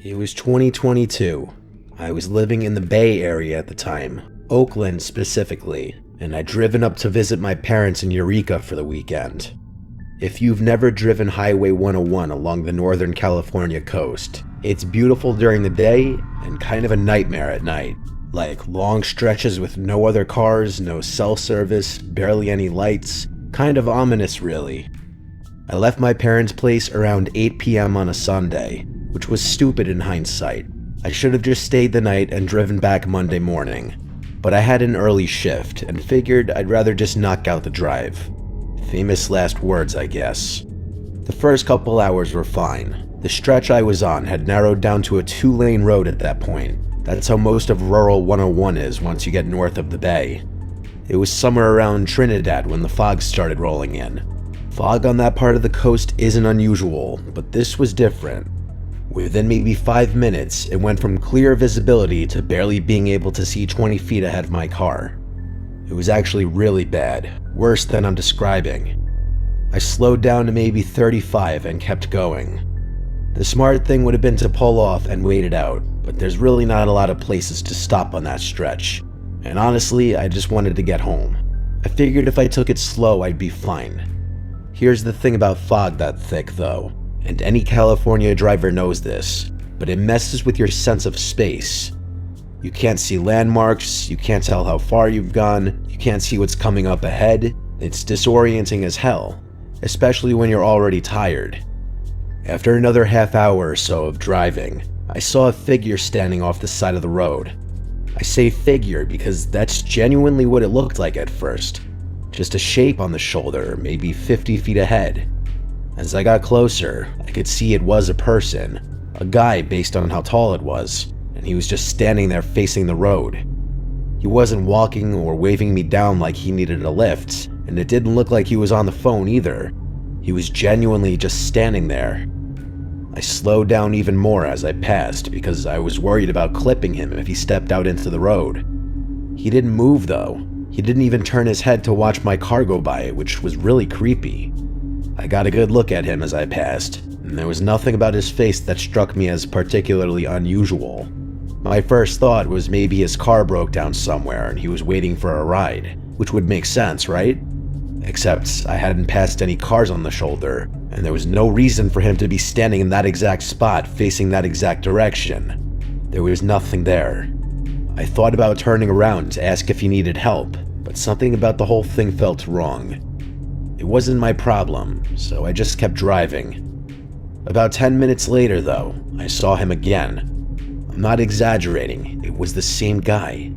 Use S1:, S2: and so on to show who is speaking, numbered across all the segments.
S1: It was 2022. I was living in the Bay Area at the time, Oakland specifically, and I'd driven up to visit my parents in Eureka for the weekend. If you've never driven Highway 101 along the Northern California coast, it's beautiful during the day and kind of a nightmare at night. Like long stretches with no other cars, no cell service, barely any lights, kind of ominous really. I left my parents' place around 8 p.m. on a Sunday, which was stupid in hindsight. I should have just stayed the night and driven back Monday morning. But I had an early shift and figured I'd rather just knock out the drive. Famous last words, I guess. The first couple hours were fine. The stretch I was on had narrowed down to a 2-lane road at that point. That's how most of rural 101 is once you get north of the bay. It was somewhere around Trinidad when the fog started rolling in. Fog on that part of the coast isn't unusual, but this was different. Within maybe 5 minutes, it went from clear visibility to barely being able to see 20 feet ahead of my car. It was actually really bad, worse than I'm describing. I slowed down to maybe 35 and kept going. The smart thing would have been to pull off and wait it out, but there's really not a lot of places to stop on that stretch. And honestly, I just wanted to get home. I figured if I took it slow, I'd be fine. Here's the thing about fog that thick though. And any California driver knows this, but it messes with your sense of space. You can't see landmarks, you can't tell how far you've gone, you can't see what's coming up ahead. It's disorienting as hell, especially when you're already tired. After another half hour or so of driving, I saw a figure standing off the side of the road. I say figure because that's genuinely what it looked like at first. Just a shape on the shoulder, maybe 50 feet ahead. As I got closer, I could see it was a person, a guy based on how tall it was, and he was just standing there facing the road. He wasn't walking or waving me down like he needed a lift, and it didn't look like he was on the phone either. He was genuinely just standing there. I slowed down even more as I passed because I was worried about clipping him if he stepped out into the road. He didn't move though. He didn't even turn his head to watch my car go by, which was really creepy. I got a good look at him as I passed, and there was nothing about his face that struck me as particularly unusual. My first thought was maybe his car broke down somewhere and he was waiting for a ride, which would make sense, right? Except I hadn't passed any cars on the shoulder, and there was no reason for him to be standing in that exact spot facing that exact direction. There was nothing there. I thought about turning around to ask if he needed help, but something about the whole thing felt wrong. It wasn't my problem, so I just kept driving. About 10 minutes later though, I saw him again. I'm not exaggerating, it was the same guy.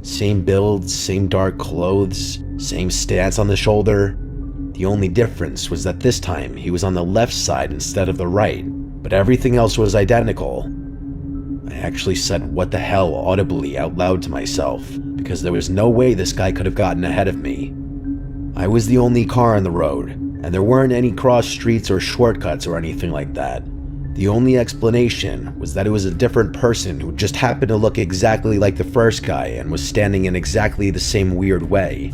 S1: Same build, same dark clothes, same stance on the shoulder. The only difference was that this time he was on the left side instead of the right, but everything else was identical. I actually said what the hell audibly out loud to myself, because there was no way this guy could have gotten ahead of me. I was the only car on the road, and there weren't any cross streets or shortcuts or anything like that. The only explanation was that it was a different person who just happened to look exactly like the first guy and was standing in exactly the same weird way.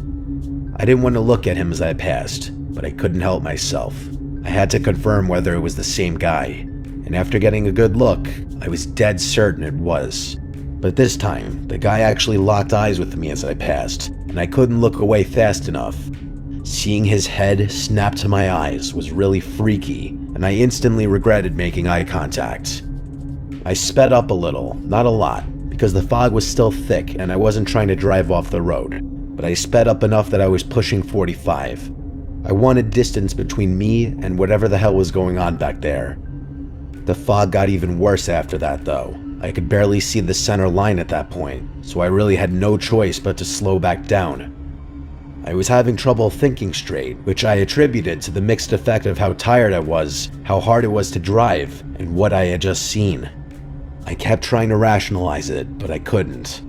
S1: I didn't want to look at him as I passed, but I couldn't help myself. I had to confirm whether it was the same guy, and after getting a good look, I was dead certain it was. But this time, the guy actually locked eyes with me as I passed, and I couldn't look away fast enough. Seeing his head snap to my eyes was really freaky, and I instantly regretted making eye contact. I sped up a little, not a lot, because the fog was still thick and I wasn't trying to drive off the road, but I sped up enough that I was pushing 45. I wanted distance between me and whatever the hell was going on back there. The fog got even worse after that though. I could barely see the center line at that point, so I really had no choice but to slow back down. I was having trouble thinking straight, which I attributed to the mixed effect of how tired I was, how hard it was to drive, and what I had just seen. I kept trying to rationalize it, but I couldn't.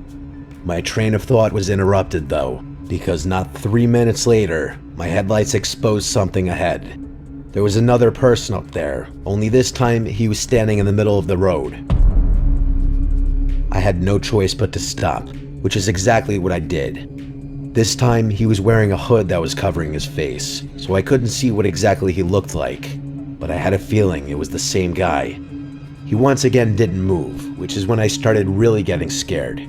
S1: My train of thought was interrupted though, because not 3 minutes later, my headlights exposed something ahead. There was another person up there, only this time he was standing in the middle of the road. I had no choice but to stop, which is exactly what I did. This time, he was wearing a hood that was covering his face, so I couldn't see what exactly he looked like, but I had a feeling it was the same guy. He once again didn't move, which is when I started really getting scared.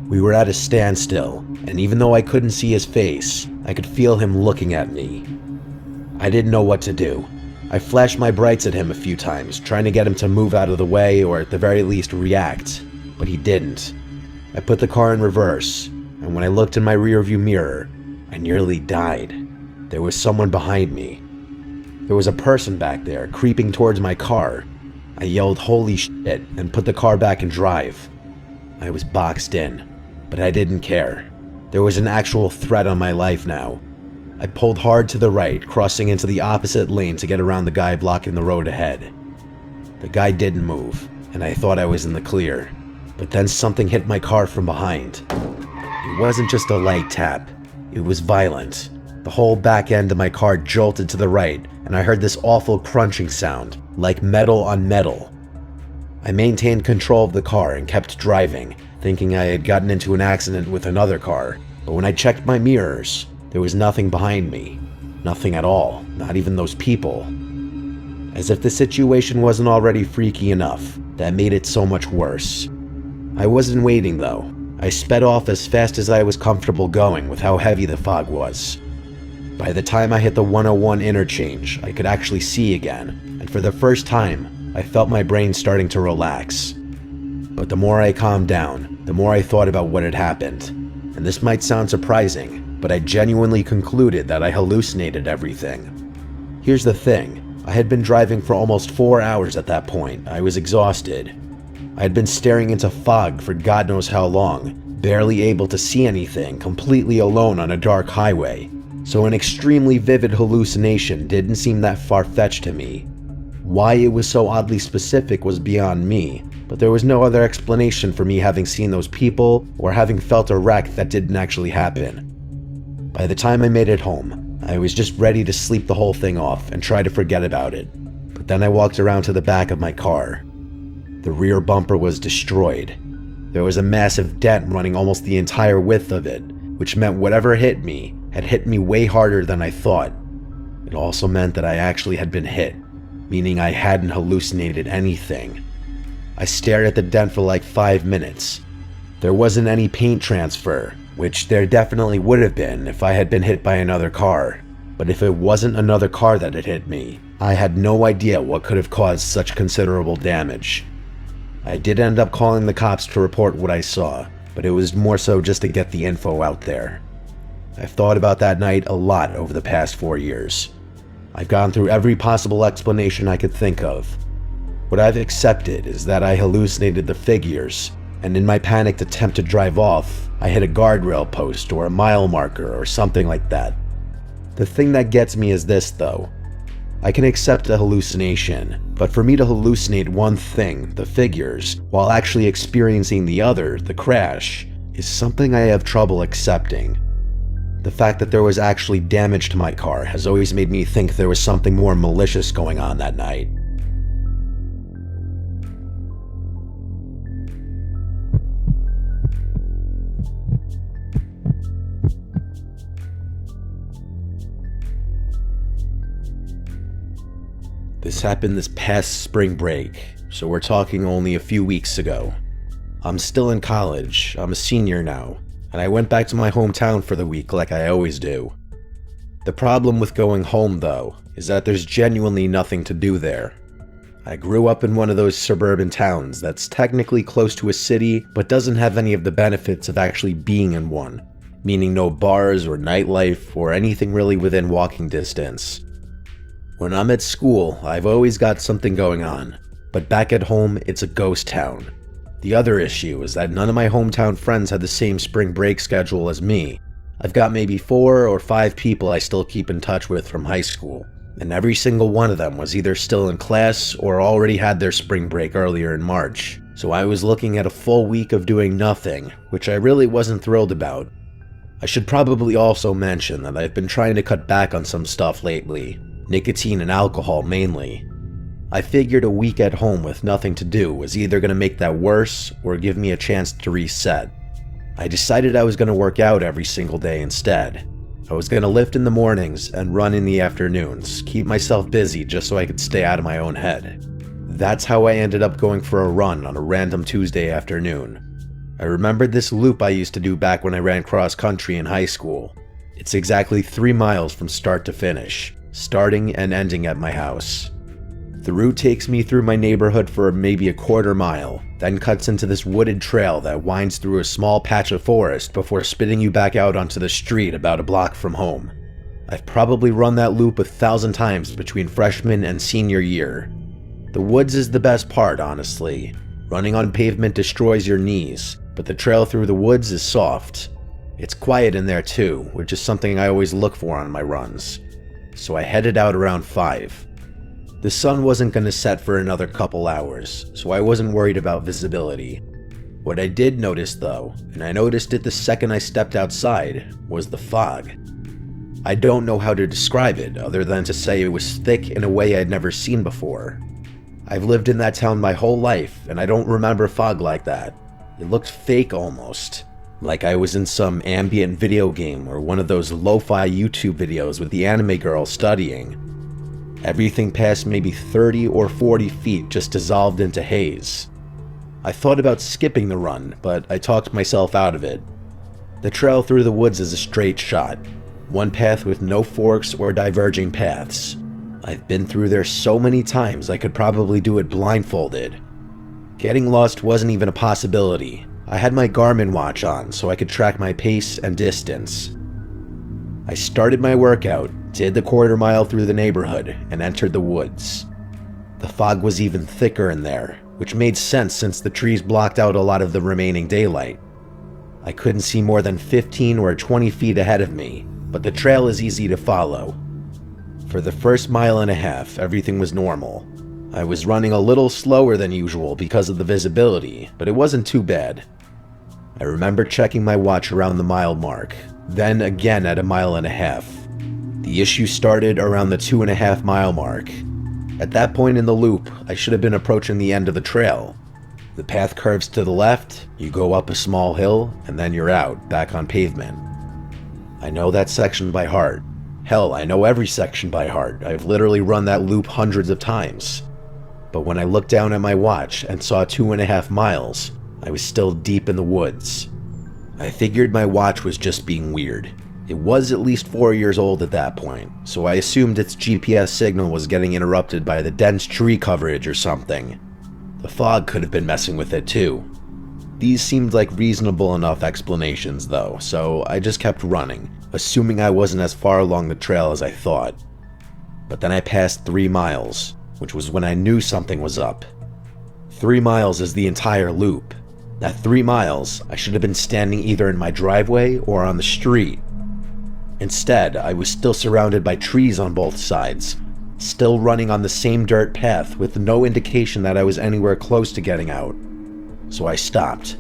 S1: We were at a standstill, and even though I couldn't see his face, I could feel him looking at me. I didn't know what to do. I flashed my brights at him a few times, trying to get him to move out of the way or at the very least react, but he didn't. I put the car in reverse, and when I looked in my rearview mirror, I nearly died. There was someone behind me. There was a person back there, creeping towards my car. I yelled, "Holy shit," and put the car back in drive. I was boxed in, but I didn't care. There was an actual threat on my life now. I pulled hard to the right, crossing into the opposite lane to get around the guy blocking the road ahead. The guy didn't move, and I thought I was in the clear. But then something hit my car from behind. It wasn't just a light tap, it was violent. The whole back end of my car jolted to the right, and I heard this awful crunching sound, like metal on metal. I maintained control of the car and kept driving, thinking I had gotten into an accident with another car. But when I checked my mirrors, there was nothing behind me. Nothing at all, not even those people. As if the situation wasn't already freaky enough, that made it so much worse. I wasn't waiting though. I sped off as fast as I was comfortable going with how heavy the fog was. By the time I hit the 101 interchange, I could actually see again, and for the first time, I felt my brain starting to relax. But the more I calmed down, the more I thought about what had happened. And this might sound surprising, but I genuinely concluded that I hallucinated everything. Here's the thing, I had been driving for almost 4 hours at that point. I was exhausted. I had been staring into fog for God knows how long, barely able to see anything, completely alone on a dark highway. So an extremely vivid hallucination didn't seem that far-fetched to me. Why it was so oddly specific was beyond me, but there was no other explanation for me having seen those people or having felt a wreck that didn't actually happen. By the time I made it home, I was just ready to sleep the whole thing off and try to forget about it. But then I walked around to the back of my car. The rear bumper was destroyed. There was a massive dent running almost the entire width of it, which meant whatever hit me had hit me way harder than I thought. It also meant that I actually had been hit, meaning I hadn't hallucinated anything. I stared at the dent for like 5 minutes. There wasn't any paint transfer, which there definitely would have been if I had been hit by another car. But if it wasn't another car that had hit me, I had no idea what could have caused such considerable damage. I did end up calling the cops to report what I saw, but it was more so just to get the info out there. I've thought about that night a lot over the past 4 years. I've gone through every possible explanation I could think of. What I've accepted is that I hallucinated the figures, and in my panicked attempt to drive off, I hit a guardrail post or a mile marker or something like that. The thing that gets me is this though. I can accept a hallucination, but for me to hallucinate one thing, the figures, while actually experiencing the other, the crash, is something I have trouble accepting. The fact that there was actually damage to my car has always made me think there was something more malicious going on that night. This happened this past spring break, so we're talking only a few weeks ago. I'm still in college, I'm a senior now, and I went back to my hometown for the week like I always do. The problem with going home though, is that there's genuinely nothing to do there. I grew up in one of those suburban towns that's technically close to a city, but doesn't have any of the benefits of actually being in one, meaning no bars or nightlife or anything really within walking distance. When I'm at school, I've always got something going on, but back at home, it's a ghost town. The other issue is that none of my hometown friends had the same spring break schedule as me. I've got maybe 4 or 5 people I still keep in touch with from high school, and every single one of them was either still in class or already had their spring break earlier in March. So I was looking at a full week of doing nothing, which I really wasn't thrilled about. I should probably also mention that I've been trying to cut back on some stuff lately. Nicotine and alcohol mainly. I figured a week at home with nothing to do was either going to make that worse or give me a chance to reset. I decided I was going to work out every single day instead. I was going to lift in the mornings and run in the afternoons, keep myself busy just so I could stay out of my own head. That's how I ended up going for a run on a random Tuesday afternoon. I remembered this loop I used to do back when I ran cross country in high school. It's exactly 3 miles from start to finish, starting and ending at my house. The route takes me through my neighborhood for maybe a quarter mile, then cuts into this wooded trail that winds through a small patch of forest before spitting you back out onto the street about a block from home. I've probably run that loop 1,000 times between freshman and senior year. The woods is the best part, honestly. Running on pavement destroys your knees, but the trail through the woods is soft. It's quiet in there too, which is something I always look for on my runs. So I headed out around 5. The sun wasn't going to set for another couple hours, so I wasn't worried about visibility. What I did notice though, and I noticed it the second I stepped outside, was the fog. I don't know how to describe it other than to say it was thick in a way I'd never seen before. I've lived in that town my whole life, and I don't remember fog like that. It looked fake almost, like I was in some ambient video game or one of those lo-fi YouTube videos with the anime girl studying. Everything past maybe 30 or 40 feet just dissolved into haze. I thought about skipping the run, but I talked myself out of it. The trail through the woods is a straight shot, one path with no forks or diverging paths. I've been through there so many times I could probably do it blindfolded. Getting lost wasn't even a possibility. I had my Garmin watch on so I could track my pace and distance. I started my workout, did the quarter mile through the neighborhood, and entered the woods. The fog was even thicker in there, which made sense since the trees blocked out a lot of the remaining daylight. I couldn't see more than 15 or 20 feet ahead of me, but the trail is easy to follow. For the first mile and a half, everything was normal. I was running a little slower than usual because of the visibility, but it wasn't too bad. I remember checking my watch around the mile mark, then again at a mile and a half. The issue started around the 2.5 mile mark. At that point in the loop, I should have been approaching the end of the trail. The path curves to the left, you go up a small hill, and then you're out, back on pavement. I know that section by heart. Hell, I know every section by heart. I've literally run that loop hundreds of times. But when I looked down at my watch and saw 2.5 miles, I was still deep in the woods. I figured my watch was just being weird. It was at least 4 years old at that point, so I assumed its GPS signal was getting interrupted by the dense tree coverage or something. The fog could have been messing with it too. These seemed like reasonable enough explanations though, so I just kept running, assuming I wasn't as far along the trail as I thought. But then I passed 3 miles, which was when I knew something was up. 3 miles is the entire loop. At 3 miles, I should have been standing either in my driveway or on the street. Instead, I was still surrounded by trees on both sides, still running on the same dirt path with no indication that I was anywhere close to getting out. So I stopped.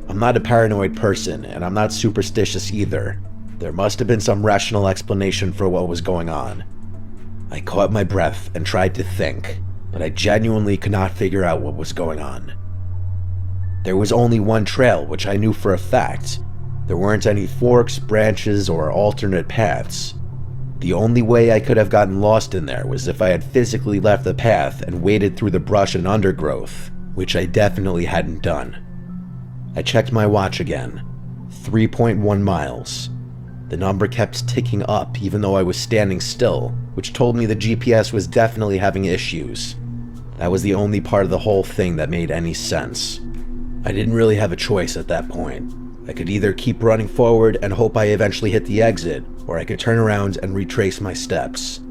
S1: I'm not a paranoid person, and I'm not superstitious either. There must have been some rational explanation for what was going on. I caught my breath and tried to think, but I genuinely could not figure out what was going on. There was only one trail, which I knew for a fact. There weren't any forks, branches, or alternate paths. The only way I could have gotten lost in there was if I had physically left the path and waded through the brush and undergrowth, which I definitely hadn't done. I checked my watch again. 3.1 miles. The number kept ticking up even though I was standing still, which told me the GPS was definitely having issues. That was the only part of the whole thing that made any sense. I didn't really have a choice at that point. I could either keep running forward and hope I eventually hit the exit, or I could turn around and retrace my steps.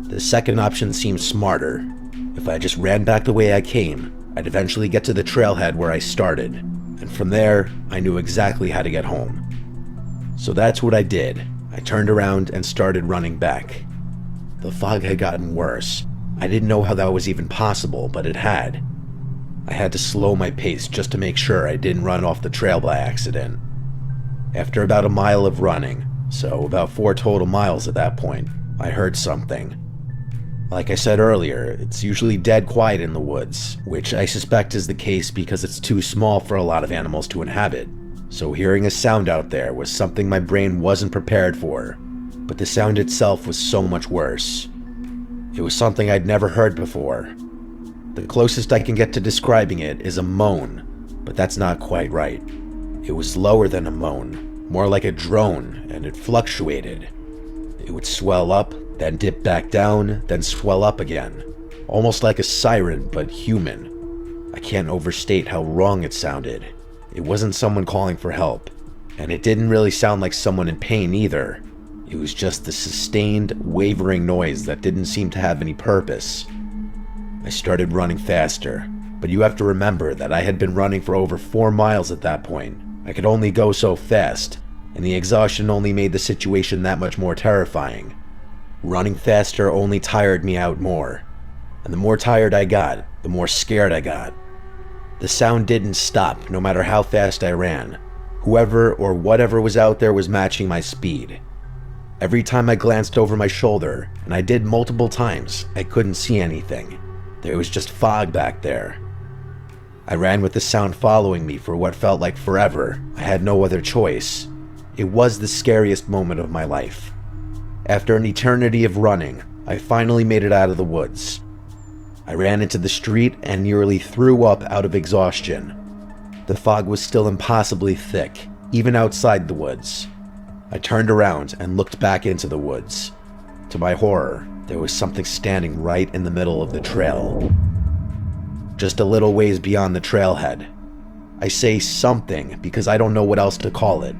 S1: The second option seemed smarter. If I just ran back the way I came, I'd eventually get to the trailhead where I started, and from there, I knew exactly how to get home. So that's what I did. I turned around and started running back. The fog had gotten worse. I didn't know how that was even possible, but it had. I had to slow my pace just to make sure I didn't run off the trail by accident. After about a mile of running, so about 4 total miles at that point, I heard something. Like I said earlier, it's usually dead quiet in the woods, which I suspect is the case because it's too small for a lot of animals to inhabit. So hearing a sound out there was something my brain wasn't prepared for, but the sound itself was so much worse. It was something I'd never heard before. The closest I can get to describing it is a moan, but that's not quite right. It was lower than a moan, more like a drone, and it fluctuated. It would swell up, then dip back down, then swell up again. Almost like a siren, but human. I can't overstate how wrong it sounded. It wasn't someone calling for help, and it didn't really sound like someone in pain either. It was just the sustained, wavering noise that didn't seem to have any purpose. I started running faster, but you have to remember that I had been running for over 4 miles at that point. I could only go so fast, and the exhaustion only made the situation that much more terrifying. Running faster only tired me out more, and the more tired I got, the more scared I got. The sound didn't stop no matter how fast I ran. Whoever or whatever was out there was matching my speed. Every time I glanced over my shoulder, and I did multiple times, I couldn't see anything. There was just fog back there. I ran with the sound following me for what felt like forever. I had no other choice. It was the scariest moment of my life. After an eternity of running, I finally made it out of the woods. I ran into the street and nearly threw up out of exhaustion. The fog was still impossibly thick, even outside the woods. I turned around and looked back into the woods. To my horror, there was something standing right in the middle of the trail. Just a little ways beyond the trailhead. I say something because I don't know what else to call it.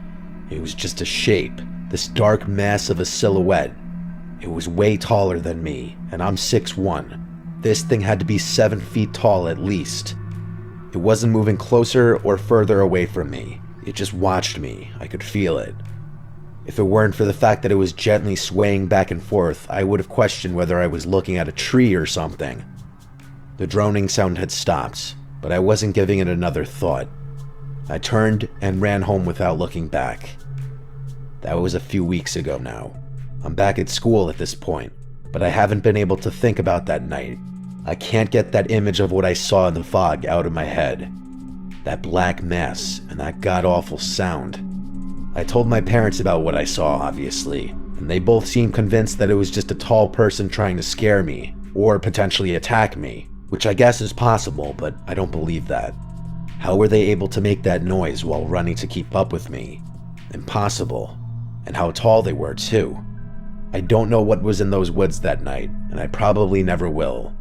S1: It was just a shape, this dark mass of a silhouette. It was way taller than me, and I'm 6'1". This thing had to be 7 feet tall at least. It wasn't moving closer or further away from me. It just watched me. I could feel it. If it weren't for the fact that it was gently swaying back and forth, I would have questioned whether I was looking at a tree or something. The droning sound had stopped, but I wasn't giving it another thought. I turned and ran home without looking back. That was a few weeks ago now. I'm back at school at this point, but I haven't been able to think about that night. I can't get that image of what I saw in the fog out of my head. That black mass and that god-awful sound. I told my parents about what I saw, obviously, and they both seemed convinced that it was just a tall person trying to scare me, or potentially attack me, which I guess is possible, but I don't believe that. How were they able to make that noise while running to keep up with me? Impossible. And how tall they were, too. I don't know what was in those woods that night, and I probably never will.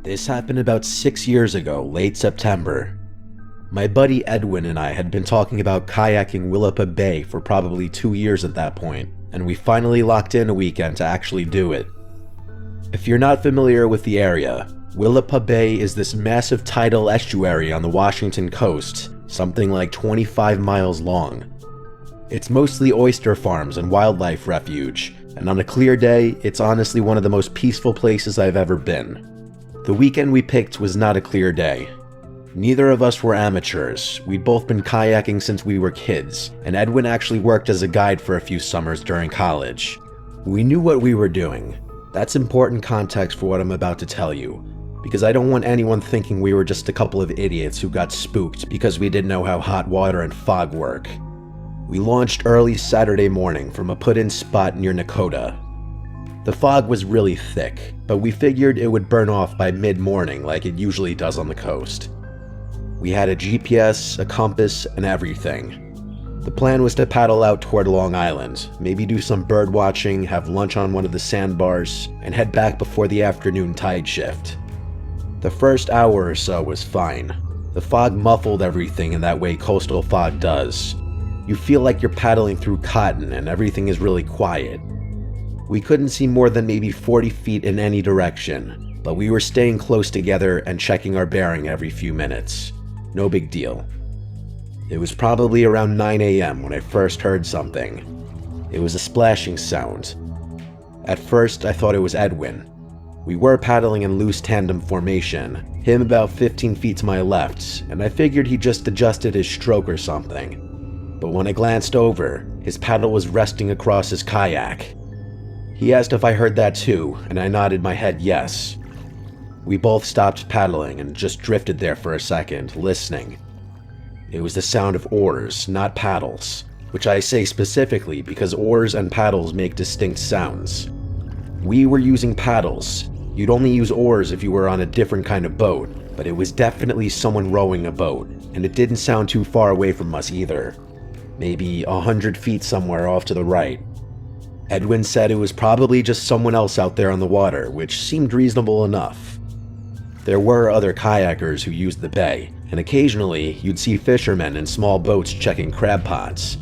S1: This happened about 6 years ago, late September. My buddy Edwin and I had been talking about kayaking Willapa Bay for probably 2 years at that point, and we finally locked in a weekend to actually do it. If you're not familiar with the area, Willapa Bay is this massive tidal estuary on the Washington coast, something like 25 miles long. It's mostly oyster farms and wildlife refuge, and on a clear day, it's honestly one of the most peaceful places I've ever been. The weekend we picked was not a clear day. Neither of us were amateurs. We'd both been kayaking since we were kids, and Edwin actually worked as a guide for a few summers during college. We knew what we were doing. That's important context for what I'm about to tell you, because I don't want anyone thinking we were just a couple of idiots who got spooked because we didn't know how hot water and fog work. We launched early Saturday morning from a put-in spot near Nakota. The fog was really thick, but we figured it would burn off by mid-morning like it usually does on the coast. We had a GPS, a compass, and everything. The plan was to paddle out toward Long Island, maybe do some bird watching, have lunch on one of the sandbars, and head back before the afternoon tide shift. The first hour or so was fine. The fog muffled everything in that way coastal fog does. You feel like you're paddling through cotton and everything is really quiet. We couldn't see more than maybe 40 feet in any direction, but we were staying close together and checking our bearing every few minutes. No big deal. It was probably around 9 a.m. when I first heard something. It was a splashing sound. At first, I thought it was Edwin. We were paddling in loose tandem formation, him about 15 feet to my left, and I figured he just adjusted his stroke or something. But when I glanced over, his paddle was resting across his kayak. He asked if I heard that too, and I nodded my head yes. We both stopped paddling and just drifted there for a second, listening. It was the sound of oars, not paddles, which I say specifically because oars and paddles make distinct sounds. We were using paddles. You'd only use oars if you were on a different kind of boat, but it was definitely someone rowing a boat, and it didn't sound too far away from us either. Maybe 100 feet somewhere off to the right. Edwin said it was probably just someone else out there on the water, which seemed reasonable enough. There were other kayakers who used the bay, and occasionally you'd see fishermen in small boats checking crab pots.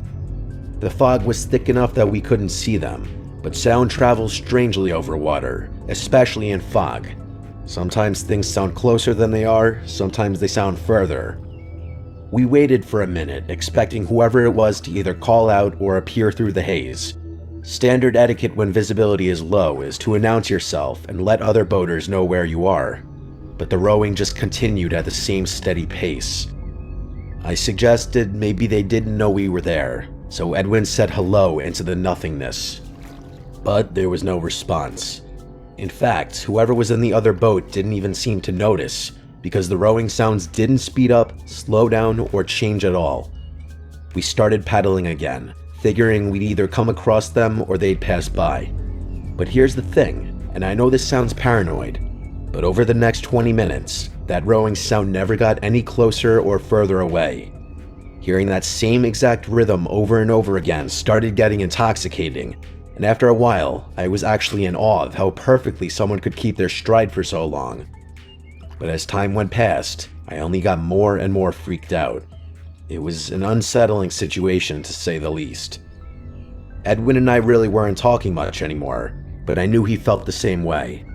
S1: The fog was thick enough that we couldn't see them, but sound travels strangely over water, especially in fog. Sometimes things sound closer than they are, sometimes they sound further. We waited for a minute, expecting whoever it was to either call out or appear through the haze. Standard etiquette when visibility is low is to announce yourself and let other boaters know where you are, but the rowing just continued at the same steady pace. I suggested maybe they didn't know we were there, so Edwin said hello into the nothingness. But there was no response. In fact, whoever was in the other boat didn't even seem to notice, because the rowing sounds didn't speed up, slow down, or change at all. We started paddling again, figuring we'd either come across them or they'd pass by. But here's the thing, and I know this sounds paranoid, but over the next 20 minutes, that rowing sound never got any closer or further away. Hearing that same exact rhythm over and over again started getting intoxicating, and after a while, I was actually in awe of how perfectly someone could keep their stride for so long. But as time went past, I only got more and more freaked out. It was an unsettling situation, to say the least. Edwin and I really weren't talking much anymore, but I knew he felt the same way.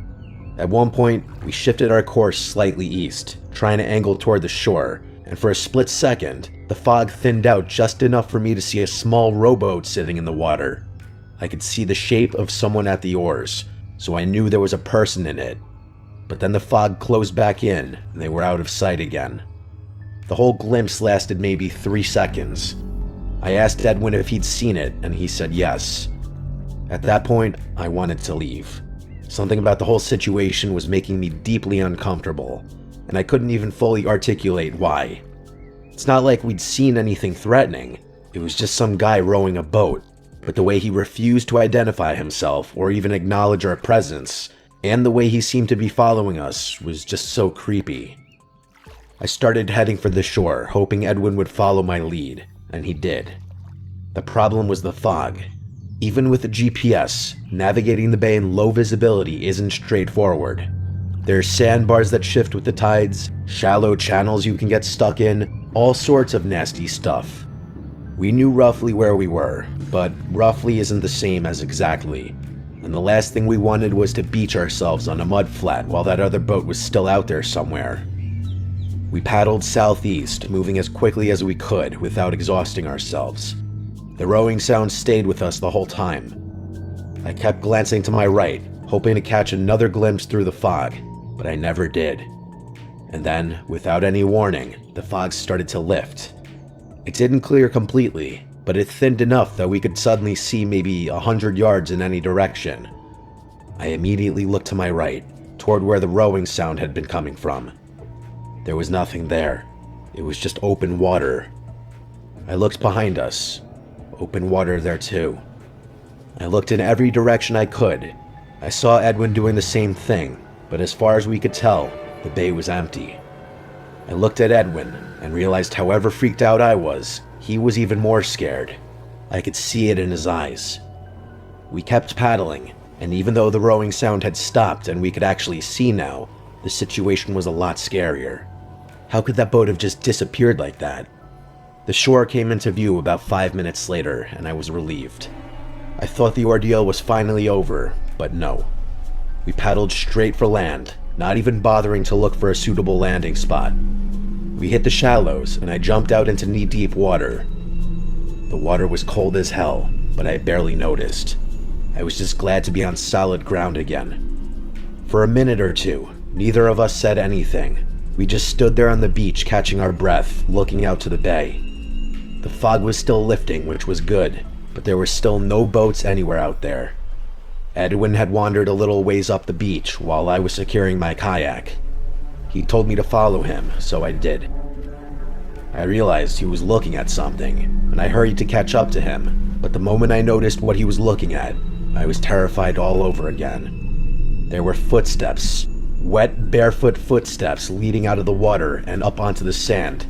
S1: At one point, we shifted our course slightly east, trying to angle toward the shore, and for a split second, the fog thinned out just enough for me to see a small rowboat sitting in the water. I could see the shape of someone at the oars, so I knew there was a person in it. But then the fog closed back in, and they were out of sight again. The whole glimpse lasted maybe 3 seconds. I asked Edwin if he'd seen it, and he said yes. At that point, I wanted to leave. Something about the whole situation was making me deeply uncomfortable, and I couldn't even fully articulate why. It's not like we'd seen anything threatening. It was just some guy rowing a boat, but the way he refused to identify himself or even acknowledge our presence, and the way he seemed to be following us, was just so creepy. I started heading for the shore, hoping Edwin would follow my lead, and he did. The problem was the fog. Even with a GPS, navigating the bay in low visibility isn't straightforward. There's sandbars that shift with the tides, shallow channels you can get stuck in, all sorts of nasty stuff. We knew roughly where we were, but roughly isn't the same as exactly, and the last thing we wanted was to beach ourselves on a mud flat while that other boat was still out there somewhere. We paddled southeast, moving as quickly as we could without exhausting ourselves. The rowing sound stayed with us the whole time. I kept glancing to my right, hoping to catch another glimpse through the fog, but I never did. And then, without any warning, the fog started to lift. It didn't clear completely, but it thinned enough that we could suddenly see maybe 100 yards in any direction. I immediately looked to my right, toward where the rowing sound had been coming from. There was nothing there. It was just open water. I looked behind us. Open water there too. I looked in every direction I could. I saw Edwin doing the same thing, but as far as we could tell, the bay was empty. I looked at Edwin and realized however freaked out I was, he was even more scared. I could see it in his eyes. We kept paddling, and even though the rowing sound had stopped and we could actually see now, the situation was a lot scarier. How could that boat have just disappeared like that? The shore came into view about 5 minutes later, and I was relieved. I thought the ordeal was finally over, but no. We paddled straight for land, not even bothering to look for a suitable landing spot. We hit the shallows, and I jumped out into knee-deep water. The water was cold as hell, but I barely noticed. I was just glad to be on solid ground again. For a minute or two, neither of us said anything. We just stood there on the beach catching our breath, looking out to the bay. The fog was still lifting, which was good, but there were still no boats anywhere out there. Edwin had wandered a little ways up the beach while I was securing my kayak. He told me to follow him, so I did. I realized he was looking at something, and I hurried to catch up to him, but the moment I noticed what he was looking at, I was terrified all over again. There were footsteps, wet, barefoot footsteps leading out of the water and up onto the sand.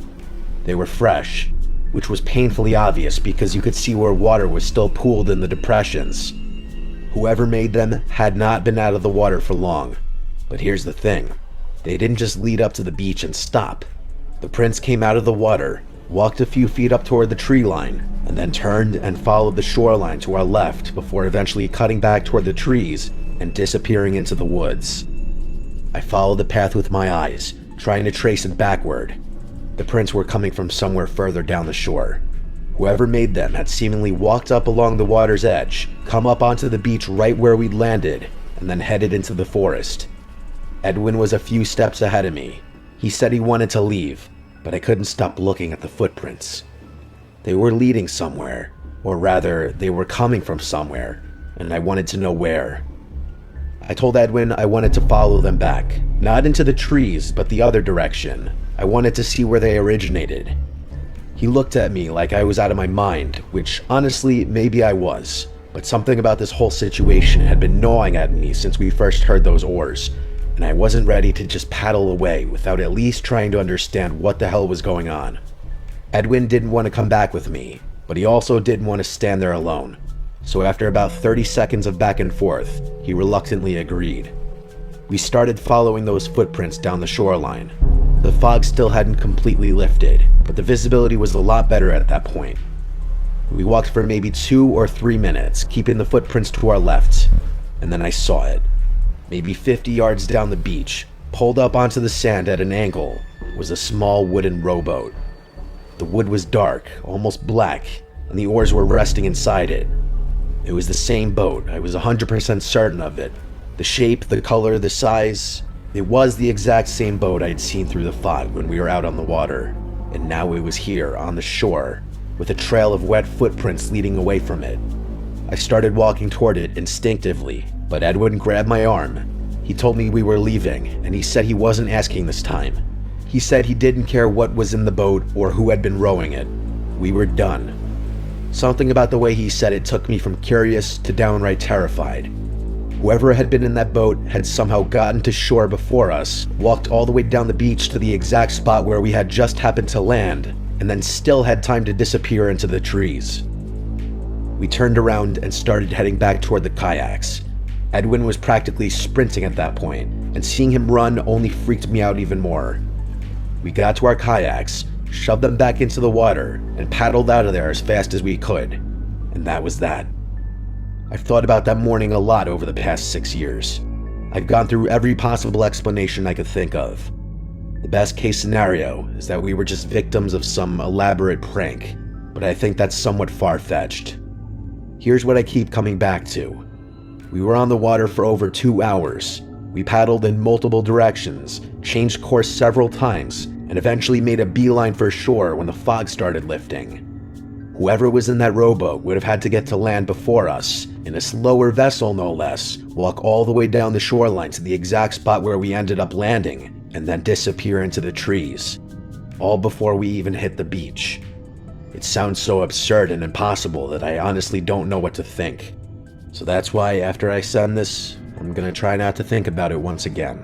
S1: They were fresh, which was painfully obvious because you could see where water was still pooled in the depressions. Whoever made them had not been out of the water for long. But here's the thing, they didn't just lead up to the beach and stop. The prints came out of the water, walked a few feet up toward the tree line, and then turned and followed the shoreline to our left before eventually cutting back toward the trees and disappearing into the woods. I followed the path with my eyes, trying to trace it backward. The prints were coming from somewhere further down the shore. Whoever made them had seemingly walked up along the water's edge, come up onto the beach right where we'd landed, and then headed into the forest. Edwin was a few steps ahead of me. He said he wanted to leave, but I couldn't stop looking at the footprints. They were leading somewhere, or rather, they were coming from somewhere, and I wanted to know where. I told Edwin I wanted to follow them back, not into the trees, but the other direction. I wanted to see where they originated. He looked at me like I was out of my mind, which honestly, maybe I was, but something about this whole situation had been gnawing at me since we first heard those oars, and I wasn't ready to just paddle away without at least trying to understand what the hell was going on. Edwin didn't want to come back with me, but he also didn't want to stand there alone. So after about 30 seconds of back and forth, he reluctantly agreed. We started following those footprints down the shoreline. The fog still hadn't completely lifted, but the visibility was a lot better at that point. We walked for maybe 2 or 3 minutes, keeping the footprints to our left, and then I saw it. Maybe 50 yards down the beach, pulled up onto the sand at an angle, was a small wooden rowboat. The wood was dark, almost black, and the oars were resting inside it. It was the same boat, I was 100% certain of it. The shape, the color, the size, it was the exact same boat I'd seen through the fog when we were out on the water, and now it was here on the shore, with a trail of wet footprints leading away from it. I started walking toward it instinctively, but Edwin grabbed my arm. He told me we were leaving, and he said he wasn't asking this time. He said he didn't care what was in the boat or who had been rowing it. We were done. Something about the way he said it took me from curious to downright terrified. Whoever had been in that boat had somehow gotten to shore before us, walked all the way down the beach to the exact spot where we had just happened to land, and then still had time to disappear into the trees. We turned around and started heading back toward the kayaks. Edwin was practically sprinting at that point, and seeing him run only freaked me out even more. We got to our kayaks, shoved them back into the water, and paddled out of there as fast as we could. And that was that. I've thought about that morning a lot over the past 6 years. I've gone through every possible explanation I could think of. The best case scenario is that we were just victims of some elaborate prank, but I think that's somewhat far-fetched. Here's what I keep coming back to. We were on the water for over 2 hours. We paddled in multiple directions, changed course several times, and eventually made a beeline for shore when the fog started lifting. Whoever was in that rowboat would have had to get to land before us, in a slower vessel no less, walk all the way down the shoreline to the exact spot where we ended up landing, and then disappear into the trees, all before we even hit the beach. It sounds so absurd and impossible that I honestly don't know what to think. So that's why after I send this, I'm gonna try not to think about it once again.